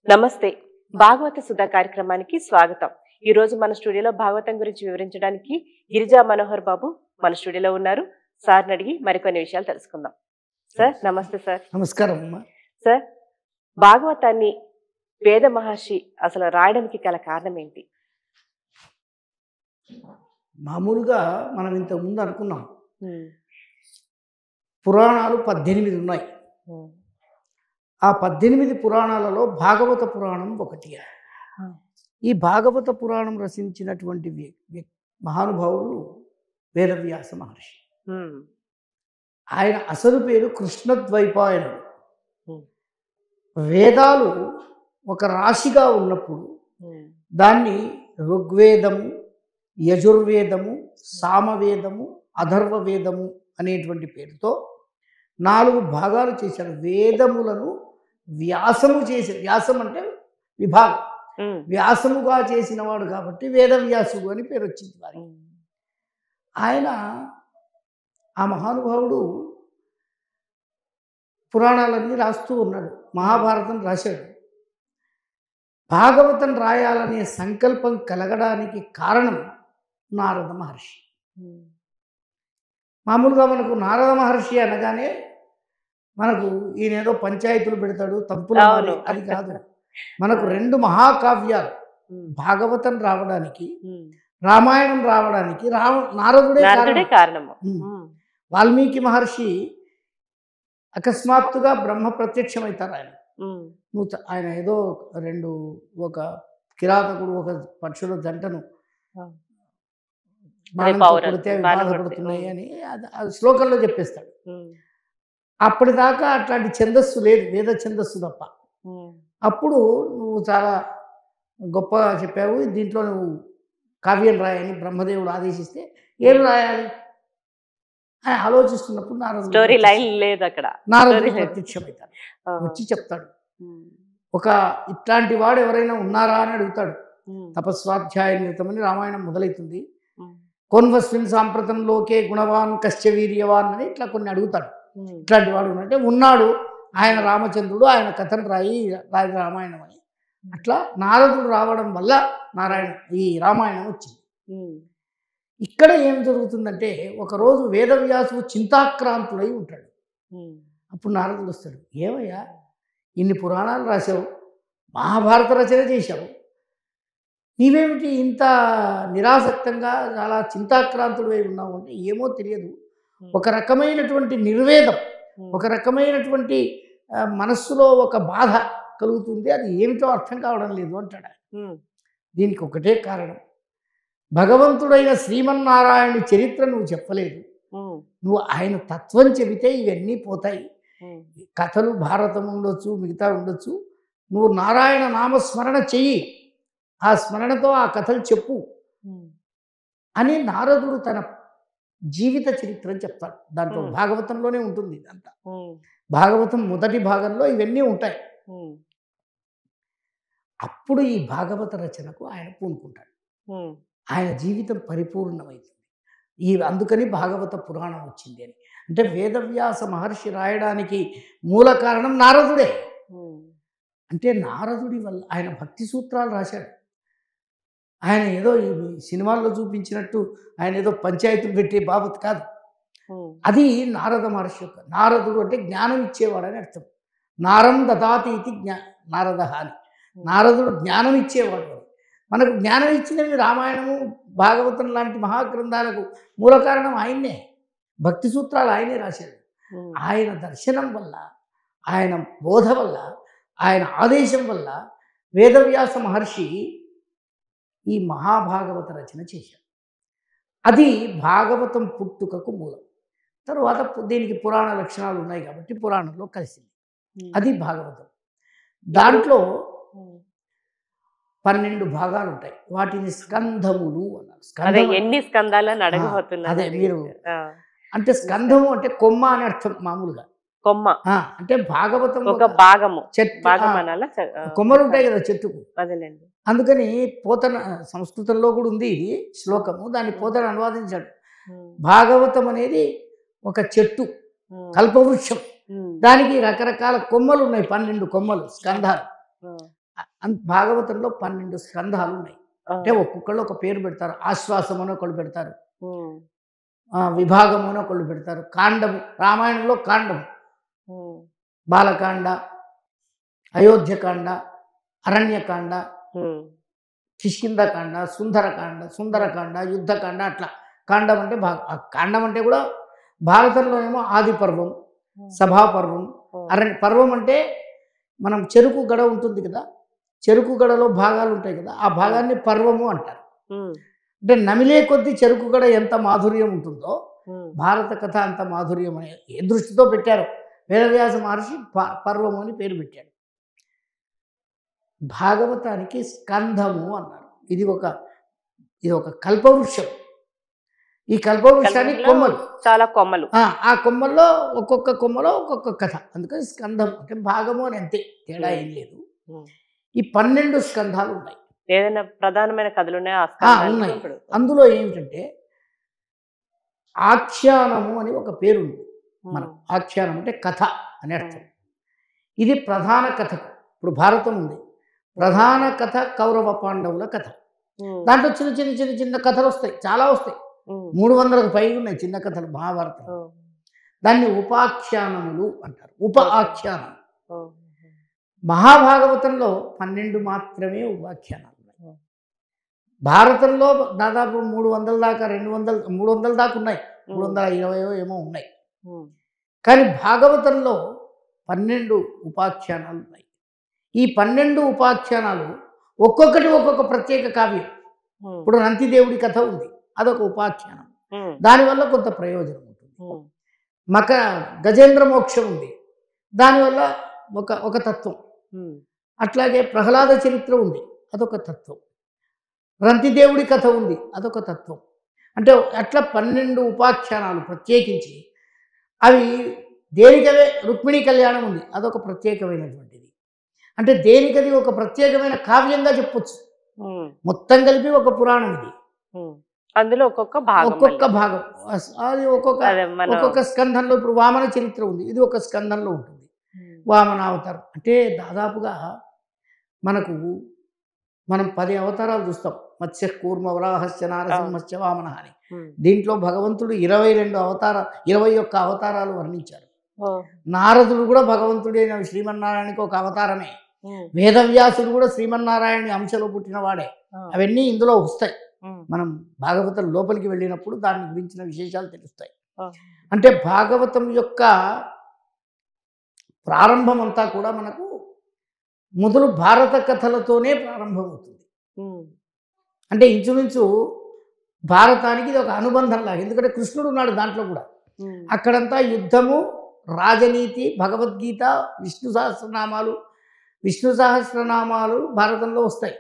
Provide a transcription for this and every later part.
నమస్తే. భాగవత సుధా కార్యక్రమానికి స్వాగతం. ఈ రోజు మన స్టూడియోలో భాగవతం గురించి వివరించడానికి గిరిజా మనోహర్ బాబు మన స్టూడియోలో ఉన్నారు. సార్ని అడిగి మరికొన్ని విషయాలు తెలుసుకుందాం. సార్ నమస్తే సార్. నమస్కారం అమ్మా. సార్, భాగవతాన్ని వేద మహర్షి అసలు రాయడానికి గల కారణం ఏంటి? మామూలుగా మనం ఇంతకు ముందు అనుకున్నాం, పురాణాలు 18 ఉన్నాయి. ఆ 18 పురాణాలలో భాగవత పురాణం ఒకటి. ఈ భాగవత పురాణం రచించినటువంటి మహానుభావుడు వేదవ్యాస మహర్షి. ఆయన అసలు పేరు కృష్ణద్వైపాయనుడు. వేదాలు ఒక రాశిగా ఉన్నప్పుడు దాన్ని ఋగ్వేదము, యజుర్వేదము, సామవేదము, అథర్వవేదము అనేటువంటి పేరుతో 4 భాగాలు చేశాడు. వేదములను వ్యాసము చేసి, వ్యాసం అంటే విభాగం, వ్యాసముగా చేసిన వాడు కాబట్టి వేదవ్యాసుడు అని పేరు వచ్చింది వారికి. ఆయన ఆ మహానుభావుడు పురాణాలన్నీ రాస్తూ ఉన్నాడు. మహాభారతం రాశాడు. భాగవతం రాయాలనే సంకల్పం కలగడానికి కారణం నారద మహర్షి. మామూలుగా మనకు నారద మహర్షి అనగానే మనకు ఈయనేదో పంచాయతీలు పెడతాడు, తంపులు అది కాదు. మనకు 2 మహాకావ్యాలు భాగవతం రావడానికి, రామాయణం రావడానికి నారదుడే కారణం. వాల్మీకి మహర్షి అకస్మాత్తుగా బ్రహ్మ ప్రత్యక్షమవుతారు. ఆయన ఏదో ఒక కిరాతకుడు ఒక పక్షుల జంటను కొడితే బాధపడుతున్నాయి అని శ్లోకంలో చెప్పేస్తాడు. అప్పటిదాకా అట్లాంటి ఛందస్సు లేదు, వేద ఛందస్సు తప్ప. అప్పుడు నువ్వు చాలా గొప్పగా చెప్పావు, దీంట్లో నువ్వు కావ్యం రాయని బ్రహ్మదేవుడు ఆదేశిస్తే ఏం రాయాలి అని ఆలోచిస్తున్నప్పుడు నారదుడు ప్రత్యక్షమవుతాడు. వచ్చి చెప్తాడు, ఇట్లాంటి వాడు ఎవరైనా ఉన్నారా అని అడుగుతాడు. తపస్వాధ్యాయ నిరతమని రామాయణం మొదలవుతుంది. కొన్వస్మిన్ సాంప్రతం లోకే గుణవాన్ కశ్చ వీర్యవాన్ అని ఇట్లా కొన్ని అడుగుతాడు. ఇట్లాంటి వాడు ఉన్నట్టే ఉన్నాడు, ఆయన రామచంద్రుడు, ఆయన కథను రాయి రామాయణం అని. అట్లా నారదుడు రావడం వల్ల ఈ రామాయణం వచ్చింది. ఇక్కడ ఏం జరుగుతుందంటే, ఒకరోజు వేదవ్యాసుడు చింతాక్రాంతుడై ఉంటాడు. అప్పుడు నారదుడు వస్తాడు, ఏమయ్యా ఇన్ని పురాణాలు రాశావు, మహాభారత రచన చేశావు, నీవేమిటి ఇంత నిరాసక్తంగా చాలా చింతాక్రాంతుడు అయి ఉన్నావు అంటే, ఏమో తెలియదు, ఒక రకమైనటువంటి నిర్వేదం, ఒక రకమైనటువంటి మనస్సులో ఒక బాధ కలుగుతుంది, అది ఏమిటో అర్థం కావడం లేదు అంటాడు. దీనికి ఒకటే కారణం, భగవంతుడైన శ్రీమన్నారాయణుడి చరిత్ర నువ్వు చెప్పలేదు. నువ్వు ఆయన తత్వం చెబితే ఇవన్నీ పోతాయి. కథలు భారతం ఉండొచ్చు, మిగతా ఉండొచ్చు, నువ్వు నారాయణ నామస్మరణ చెయ్యి, ఆ స్మరణతో ఆ కథలు చెప్పు అని నారదుడు తన జీవిత చరిత్రను చెప్తాడు. దాంట్లో భాగవతంలోనే ఉంటుంది ఇదంతా. భాగవతం మొదటి భాగంలో ఇవన్నీ ఉంటాయి. అప్పుడు ఈ భాగవత రచనకు ఆయన పూనుకుంటాడు. ఆయన జీవితం పరిపూర్ణమవుతుంది. అందుకని భాగవత పురాణం వచ్చింది అని. అంటే వేదవ్యాస మహర్షి రాయడానికి మూల కారణం నారదుడే. అంటే నారదుడి వల్ల ఆయన భక్తి సూత్రాలు రాశాడు. ఆయన ఏదో ఈ సినిమాల్లో చూపించినట్టు ఆయన ఏదో పంచాయతీలు పెట్టే బాబత్ కాదు. అది నారద మహర్షి యొక్క. నారదుడు అంటే జ్ఞానం ఇచ్చేవాడని అర్థం. నారం దదాతి ఇది నారద అని. నారదుడు జ్ఞానం ఇచ్చేవాడు. మనకు జ్ఞానం ఇచ్చినవి రామాయణము, భాగవతం లాంటి మహాగ్రంథాలకు మూల కారణం ఆయన్నే. భక్తి సూత్రాలు ఆయనే రాశాడు. ఆయన దర్శనం వల్ల, ఆయన బోధ వల్ల, ఆయన ఆదేశం వల్ల వేదవ్యాస మహర్షి ఈ మహాభాగవత రచన చేశాడు. అది భాగవతం పుట్టుకకు మూలం. తర్వాత దీనికి పురాణ లక్షణాలు ఉన్నాయి కాబట్టి పురాణంలో కలిసింది. అది భాగవతం. దాంట్లో 12 భాగాలు ఉంటాయి. వాటిని స్కంధములు అన్నారు. ఎన్ని స్కందాలని అడగబోతున్నారు. అదే మీరు అంటే స్కంధము అంటే కొమ్మ అని అర్థం. మామూలుగా కొమ్మ అంటే భాగవతం ఒక భాగము, కొమ్మలు ఉంటాయి కదా చెట్టుకు. అందుకని పోతన సంస్కృతంలో కూడా ఉంది ఇది శ్లోకము, దాన్ని పోతన అనువాదించాడు. భాగవతం అనేది ఒక చెట్టు, కల్పవృక్షం. దానికి రకరకాల కొమ్మలు ఉన్నాయి, 12 కొమ్మలు, స్కంధాలు. భాగవతంలో 12 స్కంధాలు ఉన్నాయి. అంటే ఒక్కొక్కళ్ళు ఒక పేరు పెడతారు. ఆశ్వాసం అని ఒకళ్ళు పెడతారు, విభాగము అని ఒకళ్ళు పెడతారు, కాండము, రామాయణంలో కాండము, బాలకాండ, అయోధ్యకాండ, అరణ్యకాండ, కిష్కింధకాండ, సుందరకాండ, యుద్ధకాండ, అట్లా కాండం అంటే కాండం అంటే కూడా భారతంలోనేమో ఆది పర్వం, సభాపర్వం, పర్వం అంటే మనం చెరుకు గడ ఉంటుంది కదా, చెరుకు గడలో భాగాలు ఉంటాయి కదా, ఆ భాగాన్ని పర్వము అంటారు. అంటే నమిలే కొద్దీ చెరుకు గడ ఎంత మాధుర్యం ఉంటుందో భారత కథ అంత మాధుర్యం అనే ఏ దృష్టితో పెట్టారు వేదవ్యాస మహర్షి పర్వము అని పేరు పెట్టాడు. భాగవతానికి స్కంధము అన్నారు. ఇది ఒక కల్పవృక్షం. ఈ కల్పవృక్షానికి కొమ్మలు, చాలా కొమ్మలు. ఆ కొమ్మల్లో ఒక్కొక్క కొమ్మలో ఒక్కొక్క కథ, అందుకని స్కంధం అంటే భాగము అని అంతే, తేడా ఏం లేదు. ఈ 12 స్కంధాలు ఉన్నాయి. ఏదైనా ప్రధానమైన కథలు ఉన్నాయా? ఉన్నాయి. అందులో ఏమిటంటే ఆఖ్యానము అని ఒక పేరు ఉంది. మనం ఆఖ్యానం అంటే కథ అని అర్థం. ఇది ప్రధాన కథకు, ఇప్పుడు భారతం ఉంది, ప్రధాన కథ కౌరవ పాండవుల కథ. దాంట్లో చిన్న కథలు వస్తాయి, చాలా వస్తాయి, 300కు పైగా ఉన్నాయి చిన్న కథలు మహాభారతం. దాన్ని ఉపాఖ్యానములు అంటారు, ఉప ఆఖ్యానం. మహాభాగవతంలో 12 మాత్రమే ఉపాఖ్యానాలు ఉన్నాయి. భారతంలో దాదాపు 300 దాకా 300 దాకా ఉన్నాయి, 320 ఏమో ఉన్నాయి. కానీ భాగవతంలో 12 ఉపాఖ్యానాలు ఉన్నాయి. ఈ 12 ఉపాఖ్యానాలు ఒక్కొక్కటి ఒక్కొక్క ప్రత్యేక కావ్యం. ఇప్పుడు నంతిదేవుడి కథ ఉంది, అదొక ఉపాఖ్యానం, దానివల్ల కొంత ప్రయోజనం ఉంటుంది. గజేంద్ర మోక్షం ఉంది, దానివల్ల ఒక తత్వం. అట్లాగే ప్రహ్లాద చరిత్ర ఉంది, అదొక తత్వం. రంతిదేవుడి కథ ఉంది, అదొక తత్వం. అంటే అట్లా 12 ఉపాఖ్యానాలు ప్రత్యేకించి, అవి దేనికవే రుక్మిణీ కళ్యాణం ఉంది, అదొక ప్రత్యేకమైనటువంటిది. అంటే దేనికది ఒక ప్రత్యేకమైన కావ్యంగా చెప్పొచ్చు. మొత్తం కలిపి ఒక పురాణం ఇది. అందులో ఒక్కొక్క భాగం అది ఒక్కొక్క స్కంధంలో. ఇప్పుడు వామన చరిత్ర ఉంది, ఇది ఒక స్కంధంలో ఉంటుంది. వామనావతారం అంటే దాదాపుగా మనం 10 అవతారాలు చూస్తాం. మత్స్య కూర్మ వరాహస్య నారసింహస్య వామన అని. దీంట్లో భగవంతుడు 21 అవతారాలు వర్ణించారు. నారదుడు కూడా భగవంతుడైన శ్రీమన్నారాయణకి ఒక అవతారమే. వేదవ్యాసుడు కూడా శ్రీమన్నారాయణ అంశలో పుట్టినవాడే. అవన్నీ ఇందులో వస్తాయి. మనం భాగవతం లోపలికి వెళ్ళినప్పుడు దాని గురించిన విశేషాలు తెలుస్తాయి. అంటే భాగవతం యొక్క ప్రారంభం అంతా కూడా మనకు మొదలు భారత కథలతోనే ప్రారంభమవుతుంది. అంటే ఇంచుమించు భారతానికి ఇది ఒక అనుబంధంలాగా, ఎందుకంటే కృష్ణుడు ఉన్నాడు దాంట్లో కూడా. అక్కడంతా యుద్ధము, రాజనీతి, భగవద్గీత, విష్ణు సహస్రనామాలు భారతంలో వస్తాయి.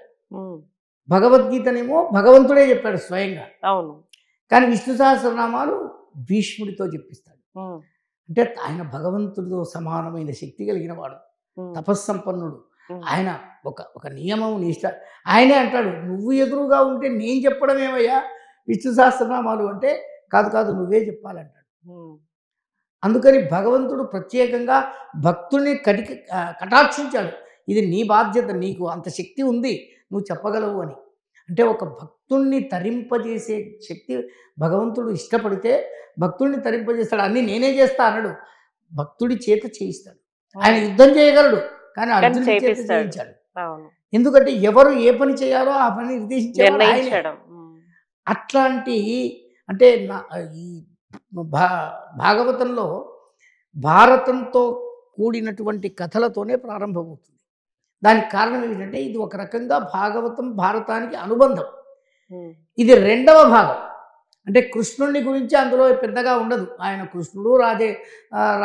భగవద్గీతనేమో భగవంతుడే చెప్పాడు స్వయంగా, అవును. కానీ విష్ణు సహస్రనామాలు భీష్ముడితో చెప్పిస్తాడు. అంటే ఆయన భగవంతుడితో సమానమైన శక్తి కలిగిన వాడు, తపస్సంపన్నుడు. ఆయన ఒక నియమం నిష్ట. ఆయనే అంటాడు, నువ్వు ఎదురుగా ఉంటే నేను చెప్పడం ఏమయ్యా విష్ణు సహస్రనామాలు అంటే, కాదు నువ్వే చెప్పాలంటాడు. అందుకని భగవంతుడు ప్రత్యేకంగా భక్తుల్ని కటాక్షించాడు. ఇది నీ బాధ్యత, నీకు అంత శక్తి ఉంది, నువ్వు చెప్పగలవు అని. అంటే ఒక భక్తుల్ని తరింపజేసే శక్తి భగవంతుడు ఇష్టపడితే భక్తుల్ని తరింపజేస్తాడు. అన్నీ నేనే చేస్తా అన్నాడు, భక్తుడి చేత చేయిస్తాడు. ఆయన యుద్ధం చేయగలడు, కానీ అర్జునుడి చేత చేయించాడు. ఎందుకంటే ఎవరు ఏ పని చేయాలో ఆ పని నిర్దేశించాడు. అట్లాంటి అంటే ఈ భాగవతంలో భారతంతో కూడినటువంటి కథలతోనే ప్రారంభమవుతుంది. దానికి కారణం ఏంటంటే ఇది ఒక రకంగా భారతానికి అనుబంధం. ఇది 2వ భాగం. అంటే కృష్ణుడిని గురించి అందులో పెద్దగా ఉండదు. ఆయన కృష్ణుడు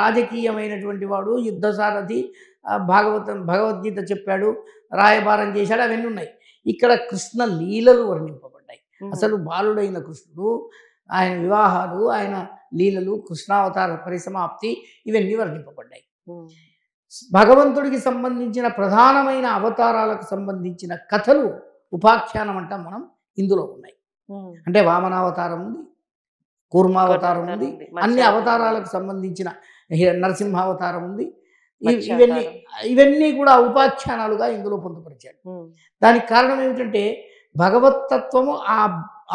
రాజకీయమైనటువంటి వాడు, యుద్ధ సారథి, భగవద్గీత చెప్పాడు, రాయబారం చేశాడు, అవన్నీ ఉన్నాయి. ఇక్కడ కృష్ణ లీలలు వర్ణింపబడ్డాయి. అసలు బాలుడైన కృష్ణుడు, ఆయన వివాహాలు, ఆయన లీలలు, కృష్ణావతార పరిసమాప్తి, ఇవన్నీ వర్ణింపబడ్డాయి. భగవంతుడికి సంబంధించిన ప్రధానమైన అవతారాలకు సంబంధించిన కథలు ఉపాఖ్యానం అంటాం మనం, ఇందులో ఉన్నాయి. అంటే వామనావతారం ఉంది, కూర్మావతారం ఉంది, అన్ని అవతారాలకు సంబంధించిన నరసింహావతారం ఉంది, ఇవన్నీ ఇవన్నీ కూడా ఉపాఖ్యానాలుగా ఇందులో పొందుపరిచాడు. దానికి కారణం ఏమిటంటే భగవత్తత్వము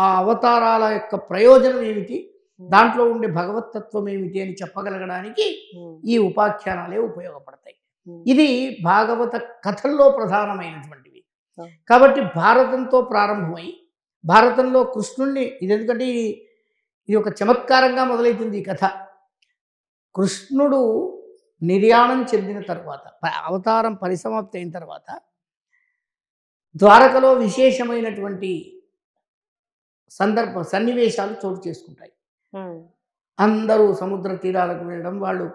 ఆ అవతారాల యొక్క ప్రయోజనం ఏమిటి, దాంట్లో ఉండే భగవత్తత్వం ఏమిటి అని చెప్పగలగడానికి ఈ ఉపాఖ్యానాలే ఉపయోగపడతాయి. ఇది భాగవత కథల్లో ప్రధానమైనటువంటివి. కాబట్టి భారతంతో ప్రారంభమై భారతంలో కృష్ణుణ్ణి ఇది ఎందుకంటే ఇది ఒక చమత్కారంగా మొదలవుతుంది ఈ కథ. కృష్ణుడు నిర్యాణం చెందిన తర్వాత అవతారం పరిసమాప్తి అయిన తర్వాత ద్వారకలో విశేషమైనటువంటి సన్నివేశాలు చోటు చేసుకుంటాయి. అందరూ సముద్ర తీరాలకు వెళ్ళడం, వాళ్ళు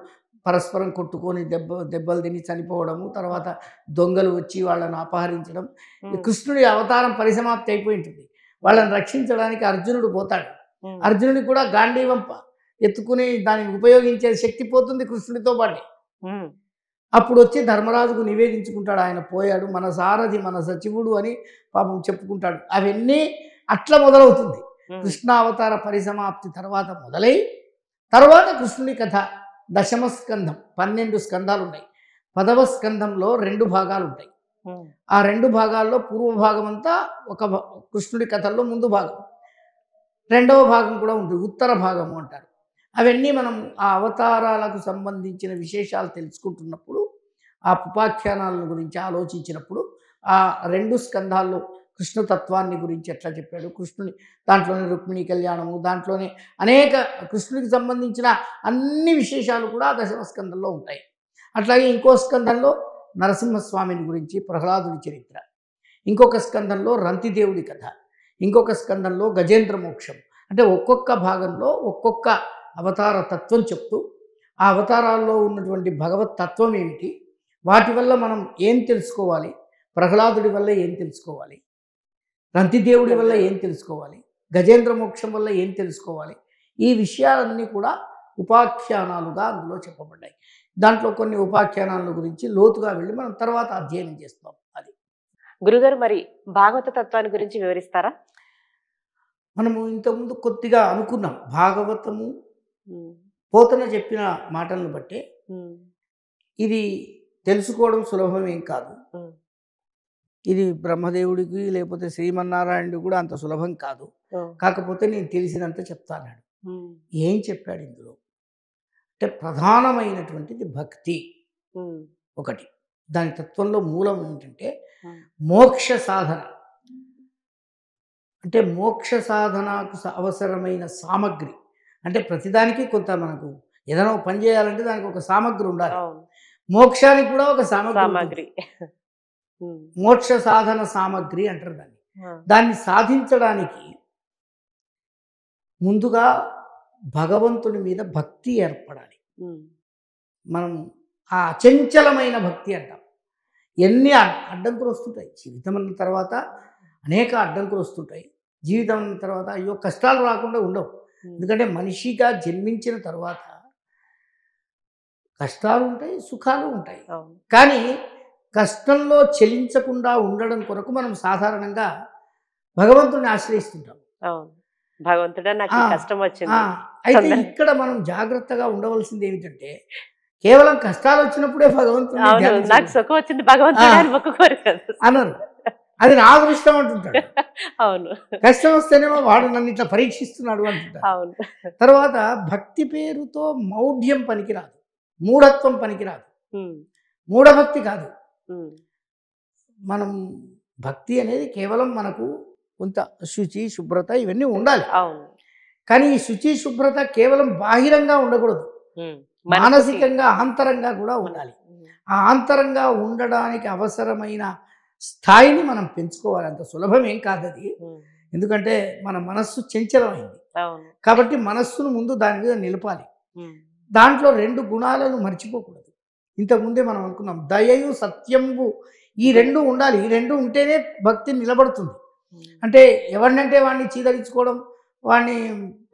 పరస్పరం కొట్టుకొని దెబ్బలు తిని చనిపోవడము, తర్వాత దొంగలు వచ్చి వాళ్ళని అపహరించడం. కృష్ణుడి అవతారం పరిసమాప్తి అయిపోయి ఉంటుంది. వాళ్ళని రక్షించడానికి అర్జునుడు పోతాడు. అర్జునుడికి కూడా గాంధీవం ఎత్తుకుని దాన్ని ఉపయోగించే శక్తి పోతుంది కృష్ణుడితో పాటు. అప్పుడు వచ్చి ధర్మరాజుకు నివేదించుకుంటాడు, ఆయన పోయాడు, మన సారథి మన సచివుడు అని పాపం చెప్పుకుంటాడు. అవన్నీ అట్లా మొదలవుతుంది. కృష్ణావతార పరిసమాప్తి తర్వాత మొదలై తర్వాత కృష్ణుడి కథ దశమ స్కంధం, 12 స్కంధాలు ఉన్నాయి. 10వ స్కంధంలో 2 భాగాలు ఉంటాయి. ఆ 2 భాగాల్లో పూర్వ భాగం అంతా ఒక కృష్ణుడి కథల్లో ముందు భాగం, 2వ భాగం కూడా ఉంటుంది, ఉత్తర భాగము అంటారు. అవన్నీ మనం ఆ అవతారాలకు సంబంధించిన విశేషాలు తెలుసుకుంటున్నప్పుడు, ఆ ఉపాఖ్యానాల గురించి ఆలోచించినప్పుడు ఆ 2 స్కంధాల్లో కృష్ణతత్వాన్ని గురించి ఎట్లా చెప్పాడు, కృష్ణుని దాంట్లోనే రుక్మిణీ కళ్యాణము, దాంట్లోనే అనేక కృష్ణుడికి సంబంధించిన అన్ని విశేషాలు కూడా దశమ స్కంధంలో ఉంటాయి. అట్లాగే ఇంకో స్కంధంలో నరసింహస్వామిని గురించి, ప్రహ్లాదుని చరిత్ర, ఇంకొక స్కంధంలో రంతిదేవుడి కథ, ఇంకొక స్కంధంలో గజేంద్ర మోక్షం. అంటే ఒక్కొక్క భాగంలో ఒక్కొక్క అవతార తత్వం చెప్తూ ఆ అవతారాల్లో ఉన్నటువంటి భగవత్ తత్వం ఏమిటి, వాటి వల్ల మనం ఏం తెలుసుకోవాలి, ప్రహ్లాదుడి వల్ల ఏం తెలుసుకోవాలి, రంతిదేవుడి వల్ల ఏం తెలుసుకోవాలి, గజేంద్ర మోక్షం వల్ల ఏం తెలుసుకోవాలి, ఈ విషయాలన్నీ కూడా ఉపాఖ్యానాలుగా అందులో చెప్పబడ్డాయి. దాంట్లో కొన్ని ఉపాఖ్యానాల గురించి లోతుగా వెళ్ళి మనం తర్వాత అధ్యయనం చేస్తాం. అది గురుగారు, మరి భాగవత తత్వాన్ని గురించి వివరిస్తారా? మనము ఇంతకుముందు కొద్దిగా అనుకున్నాం. భాగవతము పోతన చెప్పిన మాటలను బట్టే ఇది తెలుసుకోవడం సులభమేం కాదు. ఇది బ్రహ్మదేవుడికి లేకపోతే శ్రీమన్నారాయణుడికి కూడా అంత సులభం కాదు. కాకపోతే నేను తెలిసినంత చెప్తాను. ఏం చెప్పాడు ఇందులో అంటే ప్రధానమైనటువంటిది భక్తి ఒకటి. దాని తత్వంలో మూలం ఏంటంటే మోక్ష సాధన. అంటే మోక్ష సాధనకు అవసరమైన సామగ్రి, అంటే ప్రతిదానికి కొంత మనకు ఏదైనా పని చేయాలంటే దానికి ఒక సామగ్రి ఉండాలి. మోక్షానికి కూడా ఒక సామగ్రి, మోక్ష సాధన సామగ్రి అంటారు దాన్ని. దాన్ని సాధించడానికి ముందుగా భగవంతుని మీద భక్తి ఏర్పడాలి. మనం ఆ అచంచలమైన భక్తి అంటాం. ఎన్ని అడ్డంకులు వస్తుంటాయి జీవితం అన్న తర్వాత, అనేక అడ్డంకులు వస్తుంటాయి. జీవితం అన్న తర్వాత అయ్యో కష్టాలు రాకుండా ఉండవు. ఎందుకంటే మనిషిగా జన్మించిన తర్వాత కష్టాలు ఉంటాయి, సుఖాలు ఉంటాయి. కానీ కష్టంలో చెలించకుండా ఉండడం కొరకు మనం సాధారణంగా భగవంతుడిని ఆశ్రయిస్తుంటాం. భగవంతుడా నాకు కష్టం వచ్చింది. అయితే ఇక్కడ మనం జాగ్రత్తగా ఉండవలసింది ఏమిటంటే కేవలం కష్టాలు వచ్చినప్పుడే భగవంతుడు నాకు సుఖం వచ్చింది భగవంతుడు అన్నారు. అది నా అదృష్టం అంటుంటాడు. అవును, కష్టం వస్తేనేమో వాడు నన్ను ఇట్లా పరీక్షిస్తున్నాడు అంటుంటాడు. అవును. తర్వాత భక్తి పేరుతో మౌఢ్యం పనికిరాదు, మూఢత్వం పనికిరాదు, మూఢభక్తి కాదు. మనం భక్తి అనేది కేవలం మనకు కొంత శుచి శుభ్రత ఇవన్నీ ఉండాలి. కానీ ఈ శుచి శుభ్రత కేవలం బాహిరంగా ఉండకూడదు, మానసికంగా ఆంతరంగా కూడా ఉండాలి. ఆ ఆంతరంగా ఉండడానికి అవసరమైన స్థాయిని మనం పెంచుకోవాలి. అంత సులభం ఏం కాదు అది. ఎందుకంటే మన మనస్సు చంచలమైంది కాబట్టి మనస్సును ముందు దాని మీద నిలపాలి. దాంట్లో 2 గుణాలను మర్చిపోకూడదు. ఇంతకుముందే మనం అనుకున్నాం, దయయు సత్యంబు, ఈ 2 ఉండాలి. ఈ 2 ఉంటేనే భక్తి నిలబడుతుంది. అంటే ఎవరినంటే వాడిని చీదరించుకోవడం, వాడిని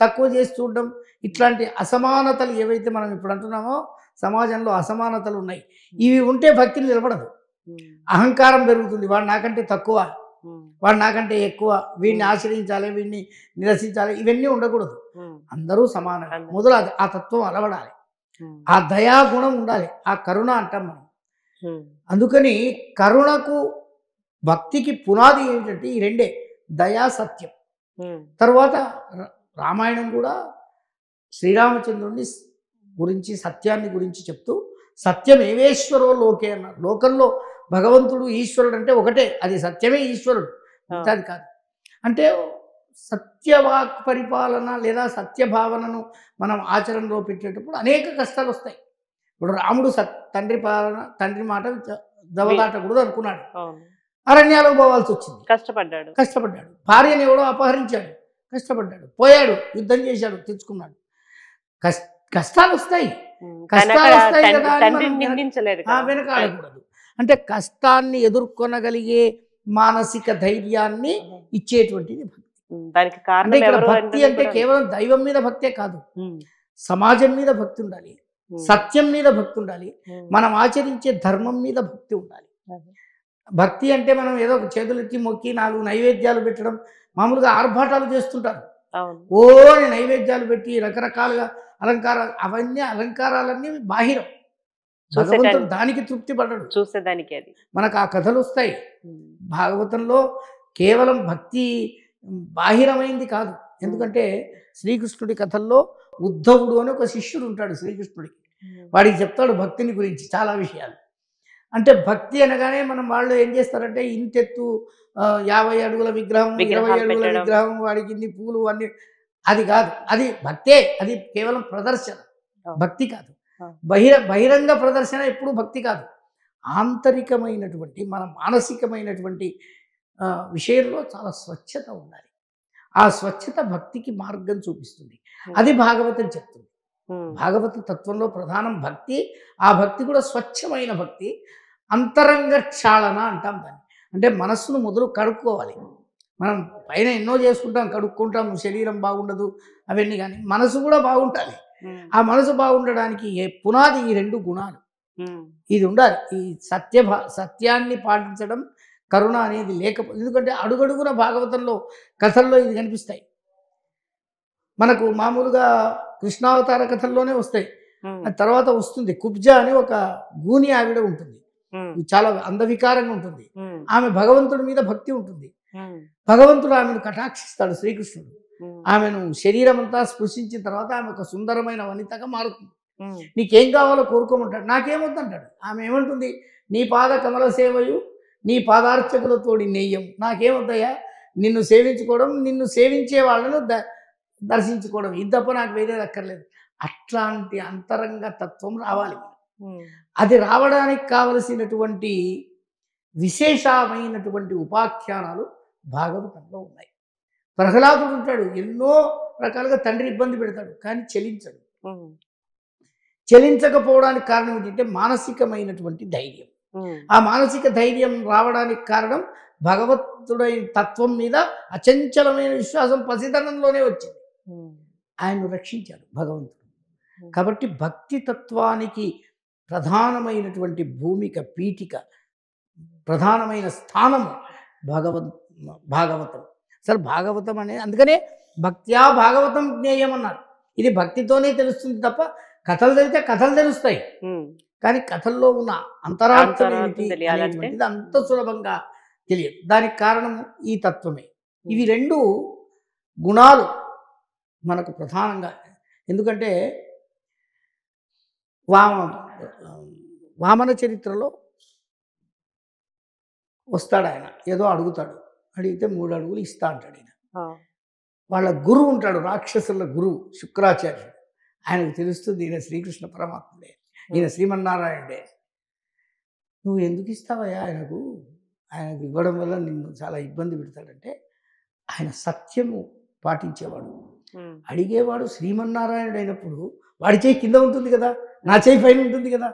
తక్కువ చేసి చూడడం, ఇట్లాంటి అసమానతలు ఏవైతే మనం ఇప్పుడు అంటున్నామో సమాజంలో అసమానతలు ఉన్నాయి. ఇవి ఉంటే భక్తి నిలబడదు. అహంకారం పెరుగుతుంది, వాడు నాకంటే తక్కువ, వాడు నాకంటే ఎక్కువ, వీడిని ఆశ్రయించాలి, వీడిని నిరసించాలి, ఇవన్నీ ఉండకూడదు. అందరూ సమానం. మొదలు ఆ తత్వం అలవడాలి. ఆ దయాగుణం ఉండాలి, ఆ కరుణ అంటాం మనం. అందుకని కరుణకు భక్తికి పునాది ఏంటంటే ఈ రెండే, దయా సత్యం. తర్వాత రామాయణం కూడా శ్రీరామచంద్రుడిని గురించి, సత్యాన్ని గురించి చెప్తూ సత్యం ఏవేశ్వరో లోకే అన్నారు. లోకంలో భగవంతుడు ఈశ్వరుడు అంటే ఒకటే, అది సత్యమే ఈశ్వరుడు, మిగతాది కాదు. అంటే సత్యవాక్ పరిపాలన లేదా సత్యభావనను మనం ఆచరణలో పెట్టేటప్పుడు అనేక కష్టాలు వస్తాయి. ఇప్పుడు రాముడు తండ్రి మాట దవదాటకూడదు అనుకున్నాడు, అరణ్యాలకు పోవాల్సి వచ్చింది, కష్టపడ్డాడు. భార్యను ఎవడో అపహరించాడు, కష్టపడ్డాడు. పోయాడు, యుద్ధం చేశాడు, తెచ్చుకున్నాడు. కష్టాలు వస్తాయి, కష్టాలు వస్తాయి కదా వెనకాడకూడదు. అంటే కష్టాన్ని ఎదుర్కొనగలిగే మానసిక ధైర్యాన్ని ఇచ్చేటువంటిది భక్తి. అంటే ఇక్కడ భక్తి అంటే కేవలం దైవం మీద భక్తే కాదు, సమాజం మీద భక్తి ఉండాలి, సత్యం మీద భక్తి ఉండాలి, మనం ఆచరించే ధర్మం మీద భక్తి ఉండాలి. భక్తి అంటే మనం ఏదో చేతులెత్తి మొక్కి 4 నైవేద్యాలు పెట్టడం, మామూలుగా ఆర్భాటాలు చేస్తుంటారు, ఓ నైవేద్యాలు పెట్టి రకరకాలుగా అలంకారాలు, అవన్నీ అలంకారాలన్నీ బాహిరం. భగవంతుడు దానికి తృప్తి పడడు, చూసేదానికి అది మనకు ఆ కథలు వస్తాయి. భాగవతంలో కేవలం భక్తి బాహిరమైంది కాదు. ఎందుకంటే శ్రీకృష్ణుడి కథల్లో ఉద్ధవుడు అని ఒక శిష్యుడు ఉంటాడు శ్రీకృష్ణుడికి, వాడికి చెప్తాడు భక్తిని గురించి చాలా విషయాలు. అంటే భక్తి అనగానే మనం వాళ్ళు ఏం చేస్తారంటే ఇంతెత్తు 50 అడుగుల విగ్రహం, 20 అడుగుల విగ్రహం, వాడికి ఇన్ని పూలు అన్ని, అది కాదు, అది భక్తే, అది కేవలం ప్రదర్శన, భక్తి కాదు. బహిరంగ ప్రదర్శన ఎప్పుడు భక్తి కాదు. ఆంతరికమైనటువంటి మన మానసికమైనటువంటి విషయంలో చాలా స్వచ్ఛత ఉండాలి. ఆ స్వచ్ఛత భక్తికి మార్గం చూపిస్తుంది. అది భాగవతం చెప్తుంది. భాగవత తత్వంలో ప్రధానం భక్తి. ఆ భక్తి కూడా స్వచ్ఛమైన భక్తి, అంతరంగ క్షాళన అంటాం దాన్ని. అంటే మనస్సును మొదలు కడుక్కోవాలి. మనం పైన ఎన్నో చేసుకుంటాం, కడుక్కుంటాం, శరీరం బాగుండదు అవన్నీ, కానీ మనసు కూడా బాగుండాలి. ఆ మనసు బాగుండడానికి పునాది ఈ 2 గుణాలు, ఇది ఉండాలి. ఈ సత్యాన్ని పాటించడం, కరుణ అనేది లేకపోతే, ఎందుకంటే అడుగడుగున భాగవతంలో కథల్లో ఇది కనిపిస్తాయి. మనకు మామూలుగా కృష్ణావతార కథల్లోనే వస్తాయి. తర్వాత వస్తుంది కుబ్జ అని ఒక గూని ఆవిడ ఉంటుంది, చాలా అందవికారంగా ఉంటుంది. ఆమె భగవంతుడి మీద భక్తి ఉంటుంది. భగవంతుడు ఆమెను కటాక్షిస్తాడు శ్రీకృష్ణుడు. ఆమెను శరీరం అంతా స్పృశించిన తర్వాత ఆమె ఒక సుందరమైన వనితగా మారుతుంది. నీకేం కావాలో కోరుకోమంటాడు, నాకేమొద్దంటాడు. ఆమె ఏమంటుంది, నీ పాద కమల సేవయు నీ పాదార్చకులతోడి నెయ్యం, నాకేమొద్దయ్యా, నిన్ను సేవించుకోవడం, నిన్ను సేవించే వాళ్ళను దర్శించుకోవడం, ఇది తప్ప నాకు వేరే అక్కర్లేదు. అట్లాంటి అంతరంగ తత్వం రావాలి. అది రావడానికి కావలసినటువంటి విశేషమైనటువంటి ఉపాఖ్యానాలు భాగవతంలో ఉన్నాయి. ప్రహ్లాదుడు ఉంటాడు, ఎన్నో రకాలుగా తండ్రి ఇబ్బంది పెడతాడు, కానీ చెలించడు. చెలించకపోవడానికి కారణం ఏంటంటే మానసికమైనటువంటి ధైర్యం. ఆ మానసిక ధైర్యం రావడానికి కారణం భగవంతుడైన తత్వం మీద అచంచలమైన విశ్వాసం పసితనంలోనే వచ్చింది. ఆయన్ను రక్షించాడు భగవంతుడు. కాబట్టి భక్తి తత్వానికి ప్రధానమైనటువంటి భూమిక, పీఠిక, ప్రధానమైన స్థానము భాగవతం. అసలు భాగవతం అనేది, అందుకనే భక్త్యా భాగవతం జ్ఞేయం అన్నారు. ఇది భక్తితోనే తెలుస్తుంది తప్ప కథలు తెలితే కథలు తెలుస్తాయి, కానీ కథల్లో ఉన్న అంతరార్థం అనేటువంటిది అంత సులభంగా తెలియదు. దానికి కారణం ఈ తత్వమే. ఇవి 2 గుణాలు మనకు ప్రధానంగా. ఎందుకంటే వామన చరిత్రలో వస్తాడు ఆయన, ఏదో అడుగుతాడు, అడిగితే 3 అడుగులు ఇస్తా అంటాడు ఆయన. వాళ్ళ గురువు ఉంటాడు, రాక్షసుల గురువు శుక్రాచార్యుడు. ఆయనకు తెలుస్తుంది ఈయన శ్రీకృష్ణ పరమాత్ముడే, ఈయన శ్రీమన్నారాయణుడే. నువ్వు ఎందుకు ఇస్తావయ్యా ఆయనకు ఇవ్వడం వల్ల నిన్ను చాలా ఇబ్బంది పెడతాడంటే, ఆయన సత్యము పాటించేవాడు, అడిగేవాడు శ్రీమన్నారాయణుడు అయినప్పుడు వాడి చేయి కింద ఉంటుంది కదా, నా చేయి పైన ఉంటుంది కదా,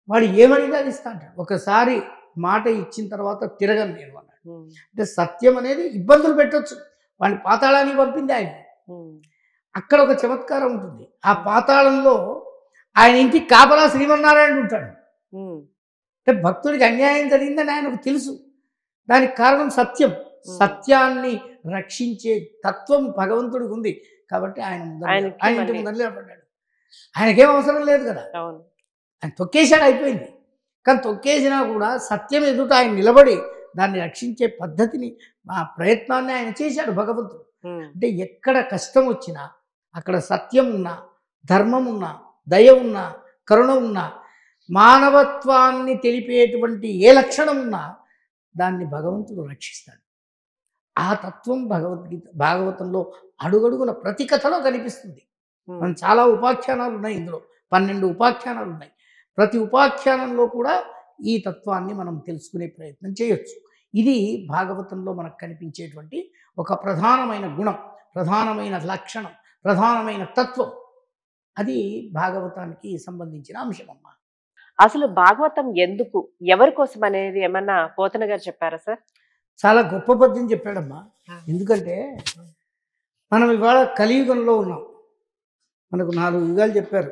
వాడు ఏమడిగా ఇస్తా అంటాడు. ఒకసారి మాట ఇచ్చిన తర్వాత తిరగను నేను అన్నాడు. అంటే సత్యం అనేది ఇబ్బందులు పెట్టవచ్చు, వాడిని పాతాళానికి పంపింది ఆయన. అక్కడ ఒక చమత్కారం ఉంటుంది, ఆ పాతాళంలో ఆయన ఇంటికి కాపలా శ్రీమన్నారాయణుడు ఉంటాడు. అంటే భక్తుడికి అన్యాయం జరిగిందని ఆయనకు తెలుసు. దానికి కారణం సత్యం. సత్యాన్ని రక్షించే తత్వం భగవంతుడికి ఉంది. కాబట్టి ఆయన ఇంటి ముందు నిలబడ్డాడు. ఆయనకేం అవసరం లేదు కదా, అవును. ఆయన తొక్కేశాడు, అయిపోయింది. కానీ తొక్కేసినా కూడా సత్యం ఎదుట ఆయన నిలబడి దాన్ని రక్షించే పద్ధతిని ఆ ప్రయత్నాన్ని ఆయన చేశాడు భగవంతుడు. అంటే ఎక్కడ కష్టం వచ్చినా అక్కడ సత్యం ఉన్నా, ధర్మం ఉన్నా, దయ ఉన్నా, కరుణ ఉన్నా, మానవత్వాన్ని తెలిపేటువంటి ఏ లక్షణం ఉన్నా దాన్ని భగవంతుడు రక్షిస్తాడు. ఆ తత్వం భాగవతంలో అడుగడుగున ప్రతి కథలో కనిపిస్తుంది. మనం చాలా ఉపాఖ్యానాలు ఉన్నాయి, ఇందులో 12 ఉపాఖ్యానాలు ఉన్నాయి. ప్రతి ఉపాఖ్యానంలో కూడా ఈ తత్వాన్ని మనం తెలుసుకునే ప్రయత్నం చేయొచ్చు. ఇది భాగవతంలో మనకు కనిపించేటువంటి ఒక ప్రధానమైన గుణం, ప్రధానమైన లక్షణం, ప్రధానమైన తత్వం. అది భాగవతానికి సంబంధించిన అంశం అమ్మా. అసలు భాగవతం ఎందుకు, ఎవరి కోసం అనేది ఏమన్నా పోతన గారు చెప్పారా సార్? చాలా గొప్ప పద్యం చెప్పాడమ్మా. ఎందుకంటే మనం ఇవాళ కలియుగంలో ఉన్నాం. మనకు 4 యుగాలు చెప్పారు,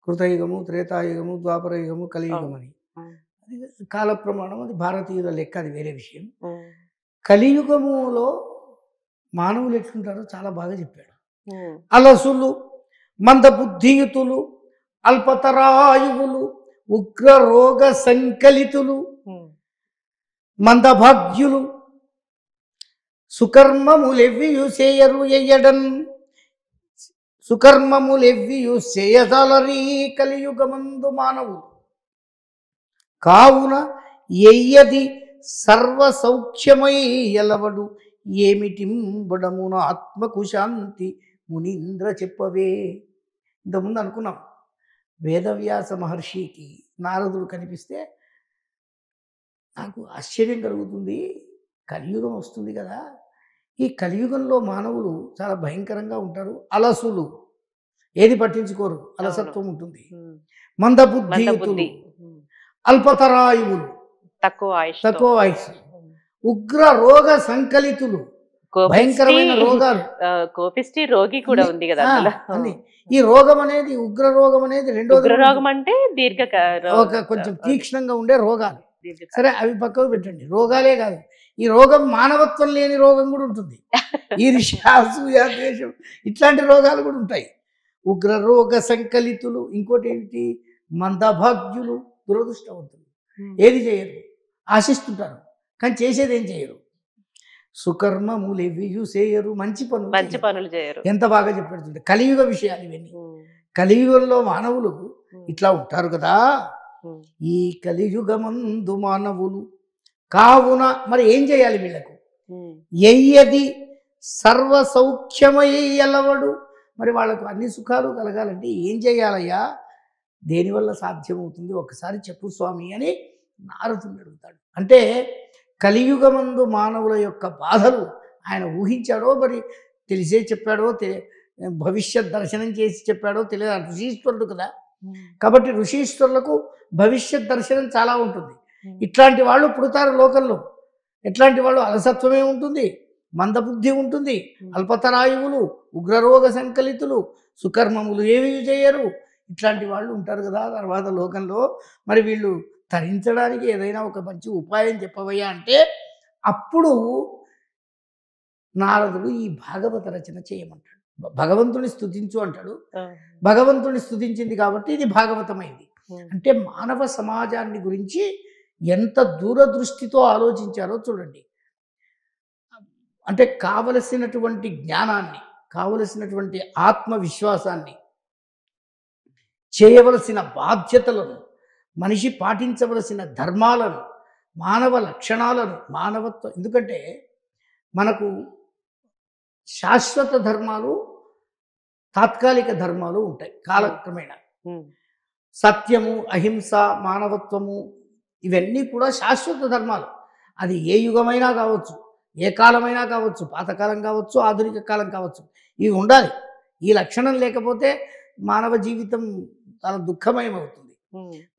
కృతయుగము, త్రేతాయుగము, ద్వాపరయుగము, కలియుగం అని. కాల ప్రమాణం, అది భారతీయుల లెక్క, అది వేరే విషయం. కలియుగములో మానవులు ఎట్లుంటారో చాలా బాగా చెప్పాడు. అలసులు, మందబుద్ధియుతులు, అల్పతరాయువులు, ఉగ్ర రోగ సంకలితులు, మందభాగ్యులు, సుకర్మములెవ్వియు చేయరు ఎయ్యడన్, సుకర్మములెవ్వియు చేయదలరీ కలియుగమందు మానవులు. కావున ఎయ్యది సర్వ సౌఖ్యమై ఎలవడు, ఏమిటింబడమున ఆత్మకు శాంతి మునీంద్ర చెప్పవే. ఇంతకుముందు అనుకున్నాం, వేదవ్యాస మహర్షికి నారదుడు కనిపిస్తే నాకు ఆశ్చర్యం కలుగుతుంది, కలియుగం వస్తుంది కదా, ఈ కలియుగంలో మానవులు చాలా భయంకరంగా ఉంటారు. అలసులు, ఏది పట్టించుకోరు, అలసత్వం ఉంటుంది. మందబుద్ధియుతులు, అల్పతరాయువులు, తక్కువ ఆయుష్, ఉగ్ర రోగ సంకలితులు, భయంకరమైన రోగాలు. కోపిష్టి రోగి కూడా ఉంది కదా అన్ని. ఈ రోగం అనేది, ఉగ్ర రోగం అనేది రెండోది. రోగం అంటే కొంచెం తీక్ష్ణంగా ఉండే రోగాలు. సరే, అవి పక్కకు పెట్టండి. రోగాలే కాదు, ఈ రోగం మానవత్వం లేని రోగం కూడా ఉంటుంది. ఈర్ష్య, అసూయ, ద్వేషం, ఇట్లాంటి రోగాలు కూడా ఉంటాయి. ఉగ్ర రోగ సంకలితులు. ఇంకోటి ఏంటి? మందభాగ్యులు, దురదృష్టవంతులు. ఏది చేయరు, ఆశిస్తుంటారు కానీ చేసేది ఏం చేయరు. సుకర్మములెవ్వియు చేయరు, మంచి పనులు చేయరు. ఎంత బాగా చెప్పాడు. కలియుగ విషయాలు ఇవన్నీ. కలియుగంలో మానవులు ఇట్లా ఉంటారు కదా. ఈ కలియుగమందు మానవులు కావున మరి ఏం చేయాలి వీళ్ళకు? ఎయ్యది సర్వ సౌఖ్యమై ఎలవడు. మరి వాళ్ళకు అన్ని సుఖాలు కలగాలంటే ఏం చేయాలయ్యా, దేనివల్ల సాధ్యమవుతుంది ఒకసారి చెప్పు స్వామి అని నారదుని అడుగుతాడు. అంటే కలియుగమందు మానవుల యొక్క బాధలు ఆయన ఊహించాడో, మరి తెలిసే చెప్పాడో, భవిష్యత్ దర్శనం చేసి చెప్పాడో తెలియదు. ఋషీశ్వరుడు కదా, కాబట్టి ఋషీశ్వరులకు భవిష్యత్ దర్శనం చాలా ఉంటుంది. ఇట్లాంటి వాళ్ళు పుడతారు లోకంలో. ఎట్లాంటి వాళ్ళు? అలసత్వమే ఉంటుంది, మందబుద్ధి ఉంటుంది, అల్పతరాయువులు, ఉగ్రరోగ సంకలితులు, సుకర్మములు ఏమీ చేయరు, ఇట్లాంటి వాళ్ళు ఉంటారు కదా తర్వాత లోకంలో. మరి వీళ్ళు తరించడానికి ఏదైనా ఒక మంచి ఉపాయం చెప్పవయ్యా అంటే అప్పుడు నారదుడు ఈ భాగవత రచన చేయమంటాడు. భగవంతుని స్తుతించు అంటాడు. భగవంతుని స్తుతించింది కాబట్టి ఇది భాగవతమైంది. అంటే మానవ సమాజాన్ని గురించి ఎంత దూరదృష్టితో ఆలోచించారో చూడండి. అంటే కావలసినటువంటి జ్ఞానాన్ని, కావలసినటువంటి ఆత్మవిశ్వాసాన్ని, చేయవలసిన బాధ్యతలను, మనిషి పాటించవలసిన ధర్మాలను, మానవ లక్షణాలను, మానవత్వం. ఎందుకంటే మనకు శాశ్వత ధర్మాలు, తాత్కాలిక ధర్మాలు ఉంటాయి కాలక్రమేణా. సత్యము, అహింస, మానవత్వము ఇవన్నీ కూడా శాశ్వత ధర్మాలు. అది ఏ యుగమైనా కావచ్చు, ఏ కాలమైనా కావచ్చు, పాతకాలం కావచ్చు, ఆధునిక కాలం కావచ్చు, ఇవి ఉండాలి. ఈ లక్షణం లేకపోతే మానవ జీవితం చాలా దుఃఖమయమవుతుంది.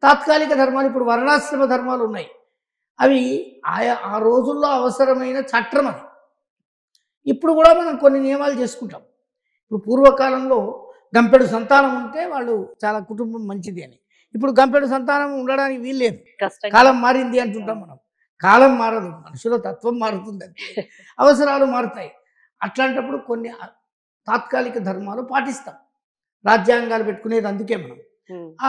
తాత్కాలిక ధర్మాలు, ఇప్పుడు వర్ణాశ్రమ ధర్మాలు ఉన్నాయి, అవి ఆ రోజుల్లో అవసరమైన చట్టం అది. ఇప్పుడు కూడా మనం కొన్ని నియమాలు చేసుకుంటాం. ఇప్పుడు పూర్వకాలంలో గంపెడు సంతానం ఉంటే వాళ్ళు చాలా కుటుంబం మంచిది అని. ఇప్పుడు గంపెడు సంతానం ఉండడానికి వీల్లేదు, కాలం మారింది అంటుంటాం మనం. కాలం మారదు, మనుషుల తత్వం మారుతుంది, అవసరాలు మారుతాయి. అట్లాంటప్పుడు కొన్ని తాత్కాలిక ధర్మాలు పాటిస్తాం. రాజ్యాంగాలు పెట్టుకునేది అందుకే మనం. ఆ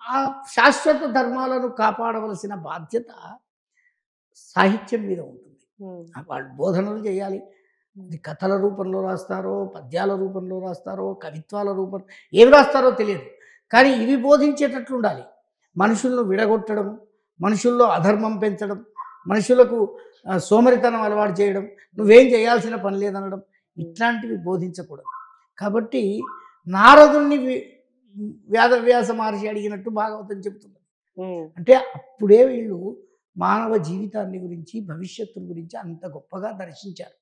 ఆ శాశ్వత ధర్మాలను కాపాడవలసిన బాధ్యత సాహిత్యం మీద ఉంటుంది. వాళ్ళు బోధనలు చేయాలి. అది కథల రూపంలో రాస్తారో, పద్యాల రూపంలో రాస్తారో, కవిత్వాల రూపం ఏమి రాస్తారో తెలియదు. కానీ ఇవి బోధించేటట్లు ఉండాలి. మనుషులను విడగొట్టడం, మనుషుల్లో అధర్మం పెంచడం, మనుషులకు సోమరితనం అలవాటు చేయడం, నువ్వేం చేయాల్సిన పని లేదనడం, ఇట్లాంటివి బోధించకూడదు. కాబట్టి నారదుణ్ణి వేదవ్యాస మహర్షి అడిగినట్టు భాగవతం చెబుతుంది. అంటే అప్పుడే వీళ్ళు మానవ జీవితాన్ని గురించి, భవిష్యత్తు గురించి అంత గొప్పగా దర్శించారు.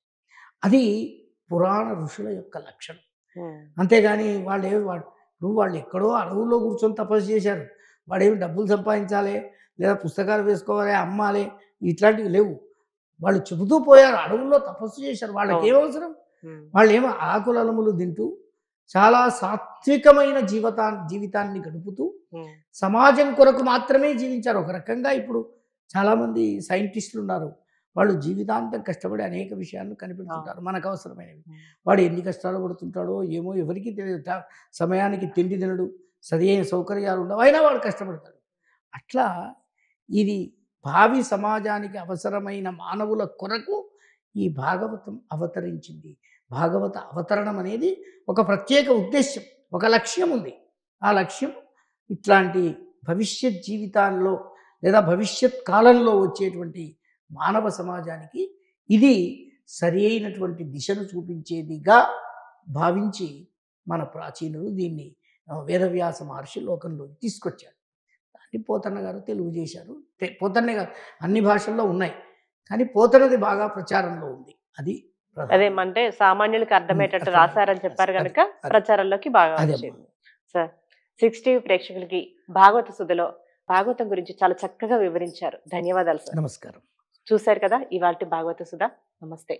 అది పురాణ ఋషుల యొక్క లక్షణం. అంతేగాని వాళ్ళు ఎక్కడో అడవుల్లో కూర్చొని తపస్సు చేశారు. వాడేమి డబ్బులు సంపాదించాలి, లేదా పుస్తకాలు వేసుకోవాలి, అమ్మాలి, ఇట్లాంటివి లేవు. వాళ్ళు చెబుతూ పోయారు, అడవుల్లో తపస్సు చేశారు. వాళ్ళకి ఏమవసరం? వాళ్ళు ఏమో ఆకులలములు తింటూ చాలా సాత్వికమైన జీవితాన్ని గడుపుతూ సమాజం కొరకు మాత్రమే జీవించారు. ఒక రకంగా ఇప్పుడు చాలామంది సైంటిస్టులు ఉన్నారు, వాళ్ళు జీవితాంతం కష్టపడి అనేక విషయాలను కనిపెడుతుంటారు మనకు అవసరమైనవి. వాడు ఎన్ని కష్టాలు పడుతుంటాడో ఏమో ఎవరికి తెలియదు. సమయానికి తిండి తినడు, సరైన సౌకర్యాలు ఉండవు, అయినా వాడు కష్టపడతాడు. అట్లా ఇది భావి సమాజానికి అవసరమైన మానవుల కొరకు ఈ భాగవతం అవతరించింది. భాగవత అవతరణం అనేది ఒక ప్రత్యేక ఉద్దేశ్యం, ఒక లక్ష్యం ఉంది. ఆ లక్ష్యం ఇట్లాంటి భవిష్యత్ జీవితాల్లో లేదా భవిష్యత్ కాలంలో వచ్చేటువంటి మానవ సమాజానికి ఇది సరి అయినటువంటి దిశను చూపించేదిగా భావించి మన ప్రాచీనులు దీన్ని వేదవ్యాస మహర్షి లోకంలోకి తీసుకొచ్చారు. దాన్ని పోతన్న గారు తెలుగు చేశారు. పోతన్నే గారు అన్ని భాషల్లో ఉన్నాయి, కానీ పోతనది బాగా ప్రచారంలో ఉంది. అది అదేమంటే సామాన్యులకు అర్థమయ్యేటట్టు రాశారని చెప్పారు కనుక ప్రచారంలోకి బాగా వచ్చింది. సార్ 60 ప్రేక్షకులకి భాగవత సుధలో భాగవతం గురించి చాలా చక్కగా వివరించారు. ధన్యవాదాలు సార్. నమస్కారం. చూశారు కదా ఇవాల్టి భాగవత సుధ. నమస్తే.